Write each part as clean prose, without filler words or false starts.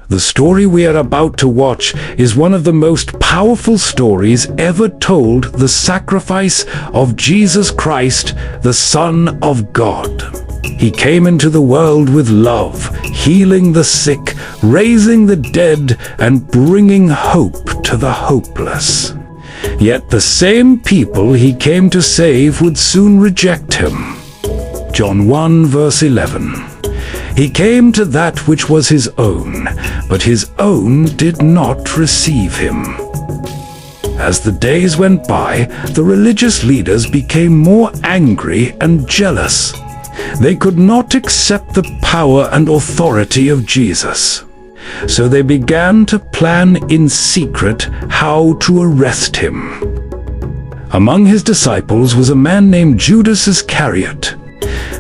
The story we are about to watch is one of the most powerful stories ever told, the sacrifice of Jesus Christ, the Son of God. He came into the world with love, healing the sick, raising the dead, and bringing hope to the hopeless. Yet the same people he came to save would soon reject him. John 1 verse 11. He came to that which was his own, but his own did not receive him. As the days went by, the religious leaders became more angry and jealous. They could not accept the power and authority of Jesus. So they began to plan in secret how to arrest him. Among his disciples was a man named Judas Iscariot.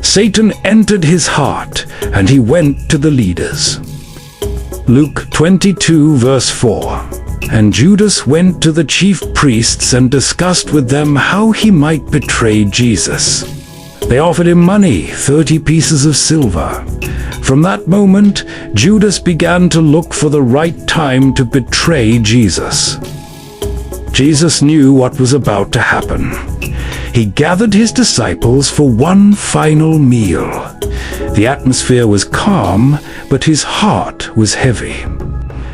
Satan entered his heart, and he went to the leaders. Luke 22 verse 4. And Judas went to the chief priests and discussed with them how he might betray Jesus. They offered him money, 30 pieces of silver. From that moment, Judas began to look for the right time to betray Jesus. Jesus knew what was about to happen. He gathered his disciples for one final meal. The atmosphere was calm, but his heart was heavy.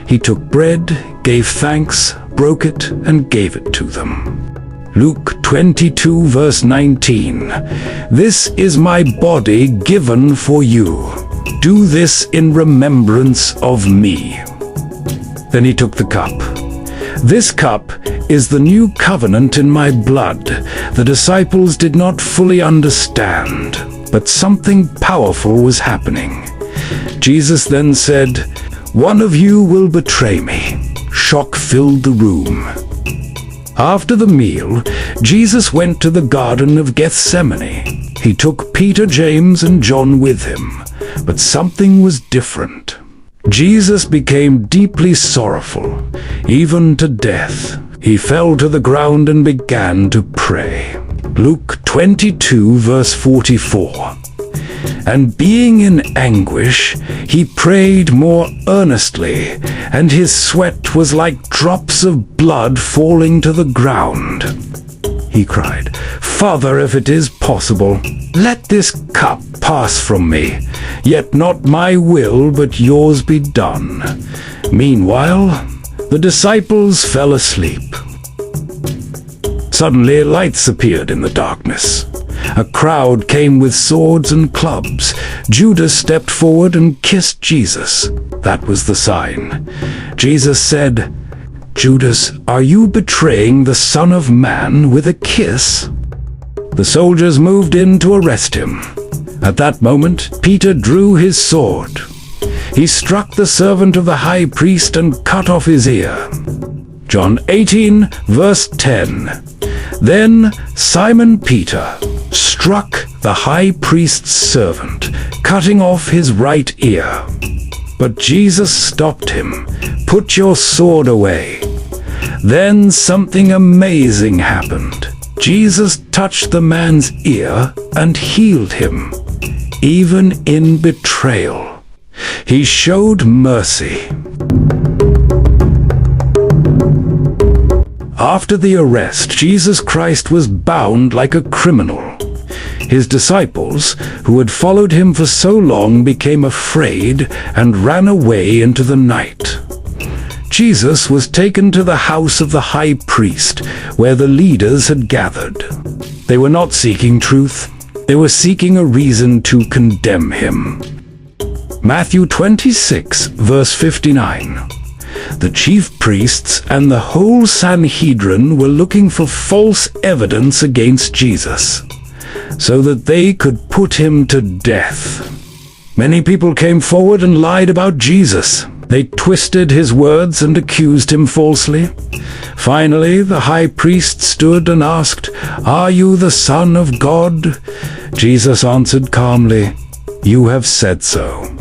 He took bread, gave thanks, broke it, and gave it to them. Luke 22 verse 19. This is my body given for you. Do this in remembrance of me. Then he took the cup. This cup is the new covenant in my blood. The disciples did not fully understand, but something powerful was happening. Jesus then said, "One of you will betray me." Shock filled the room. After the meal, Jesus went to the Garden of Gethsemane. He took Peter, James, and John with him, but something was different. Jesus became deeply sorrowful, even to death. He fell to the ground and began to pray. Luke 22 verse 44. And being in anguish, he prayed more earnestly, and his sweat was like drops of blood falling to the ground. He cried, "Father, if it is possible, let this cup pass from me, yet not my will, but yours be done." Meanwhile, the disciples fell asleep. Suddenly, lights appeared in the darkness. A crowd came with swords and clubs. Judas stepped forward and kissed Jesus. That was the sign. Jesus said, "Judas, are you betraying the Son of Man with a kiss?" The soldiers moved in to arrest him. At that moment, Peter drew his sword. He struck the servant of the high priest and cut off his ear. John 18, verse 10. Then Simon Peter struck the high priest's servant, cutting off his right ear. But Jesus stopped him. "Put your sword away." Then something amazing happened. Jesus touched the man's ear and healed him, even in betrayal. He showed mercy. After the arrest, Jesus Christ was bound like a criminal. His disciples, who had followed him for so long, became afraid and ran away into the night. Jesus was taken to the house of the high priest, where the leaders had gathered. They were not seeking truth. They were seeking a reason to condemn him. Matthew 26, verse 59. The chief priests and the whole Sanhedrin were looking for false evidence against Jesus, so that they could put him to death. Many people came forward and lied about Jesus. They twisted his words and accused him falsely. Finally, the high priest stood and asked, "Are you the Son of God?" Jesus answered calmly, "You have said so."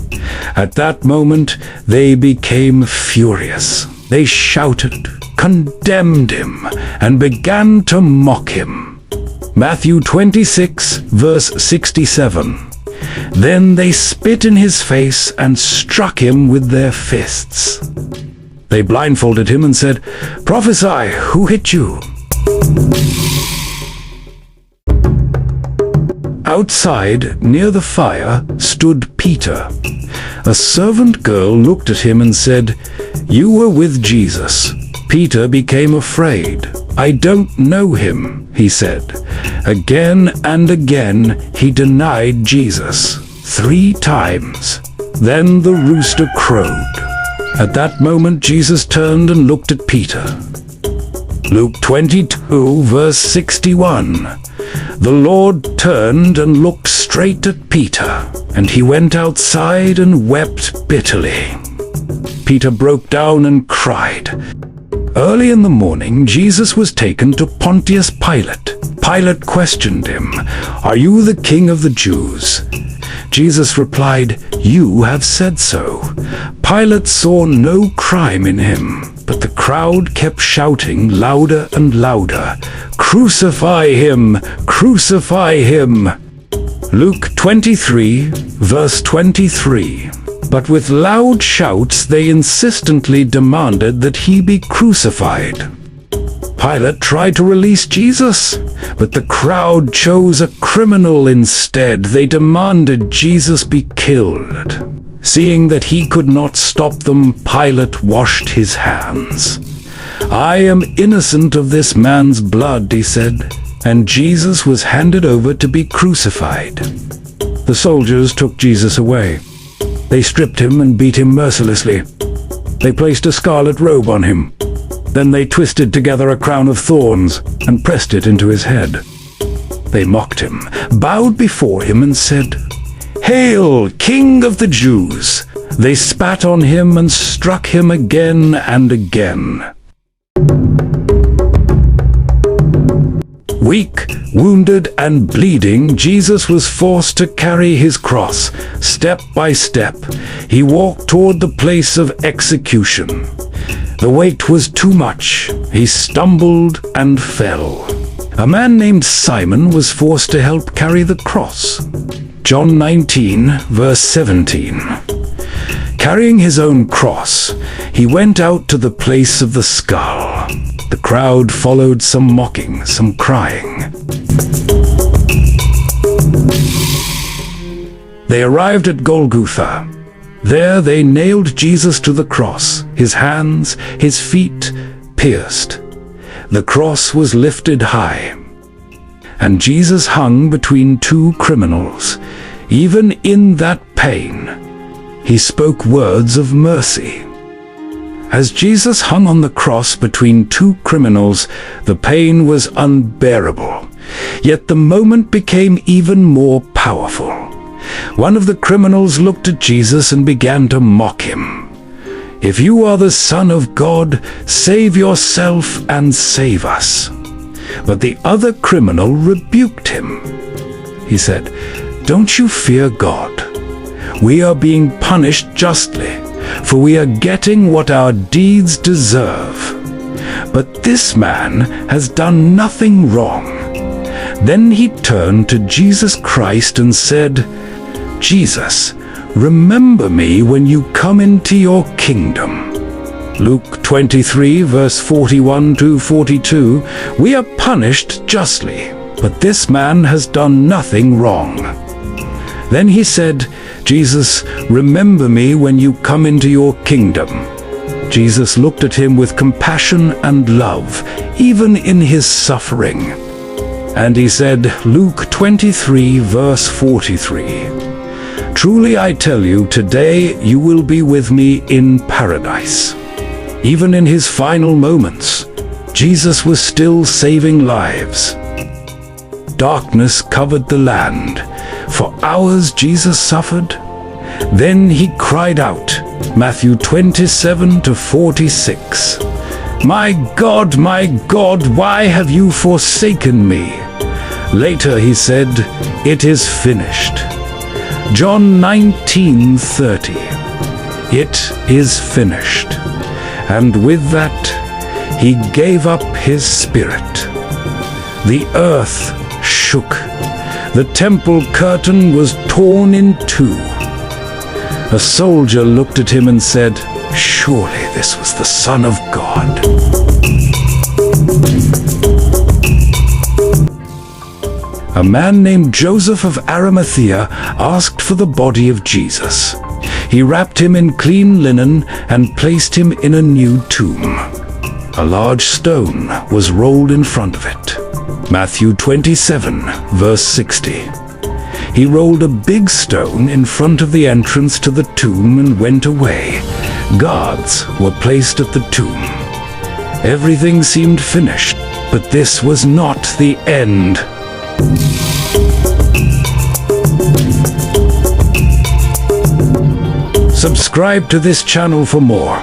At that moment, they became furious. They shouted, condemned him, and began to mock him. Matthew 26, verse 67. Then they spit in his face and struck him with their fists. They blindfolded him and said, "Prophesy, who hit you?" Outside, near the fire, stood Peter. A servant girl looked at him and said, "You were with Jesus." Peter became afraid. "I don't know him," he said. Again and again he denied Jesus 3 times. Then the rooster crowed. At that moment Jesus turned and looked at Peter. Luke 22, verse 61. The Lord turned and looked straight at Peter, and he went outside and wept bitterly. Peter broke down and cried. Early in the morning, Jesus was taken to Pontius Pilate. Pilate questioned him, "Are you the king of the Jews?" Jesus replied, "You have said so." Pilate saw no crime in him, but the crowd kept shouting louder and louder, "Crucify him! Crucify him!" Luke 23, verse 23. But with loud shouts they insistently demanded that he be crucified. Pilate tried to release Jesus, but the crowd chose a criminal instead. They demanded Jesus be killed. Seeing that he could not stop them, Pilate washed his hands. "I am innocent of this man's blood," he said, and Jesus was handed over to be crucified. The soldiers took Jesus away. They stripped him and beat him mercilessly. They placed a scarlet robe on him. Then they twisted together a crown of thorns and pressed it into his head. They mocked him, bowed before him, and said, "Hail, King of the Jews!" They spat on him and struck him again and again. Weak, wounded, and bleeding, Jesus was forced to carry his cross. Step by step, he walked toward the place of execution. The weight was too much. He stumbled and fell. A man named Simon was forced to help carry the cross. John 19, verse 17. Carrying his own cross, he went out to the place of the skull. The crowd followed, some mocking, some crying. They arrived at Golgotha. There they nailed Jesus to the cross, his hands, his feet pierced. The cross was lifted high, and Jesus hung between 2 criminals. Even in that pain, he spoke words of mercy. As Jesus hung on the cross between 2 criminals, the pain was unbearable. Yet the moment became even more powerful. One of the criminals looked at Jesus and began to mock him. "If you are the Son of God, save yourself and save us." But the other criminal rebuked him. He said, "Don't you fear God? We are being punished justly, for we are getting what our deeds deserve. But this man has done nothing wrong." Then he turned to Jesus Christ and said, "Jesus, remember me when you come into your kingdom." Luke 23, verse 41 to 42. We are punished justly, but this man has done nothing wrong. Then he said, "Jesus, remember me when you come into your kingdom." Jesus looked at him with compassion and love, even in his suffering. And he said, Luke 23, verse 43, "Truly I tell you, today you will be with me in paradise." Even in his final moments, Jesus was still saving lives. Darkness covered the land. For hours Jesus suffered. Then he cried out, Matthew 27 to 46, my God, why have you forsaken me?" Later he said, "It is finished." John 19:30, "It is finished." And with that, he gave up his spirit. The earth shook. The temple curtain was torn in two. A soldier looked at him and said, "Surely this was the Son of God." A man named Joseph of Arimathea asked for the body of Jesus. He wrapped him in clean linen and placed him in a new tomb. A large stone was rolled in front of it. Matthew 27, verse 60. He rolled a big stone in front of the entrance to the tomb and went away. Guards were placed at the tomb. Everything seemed finished, but this was not the end. Subscribe to this channel for more.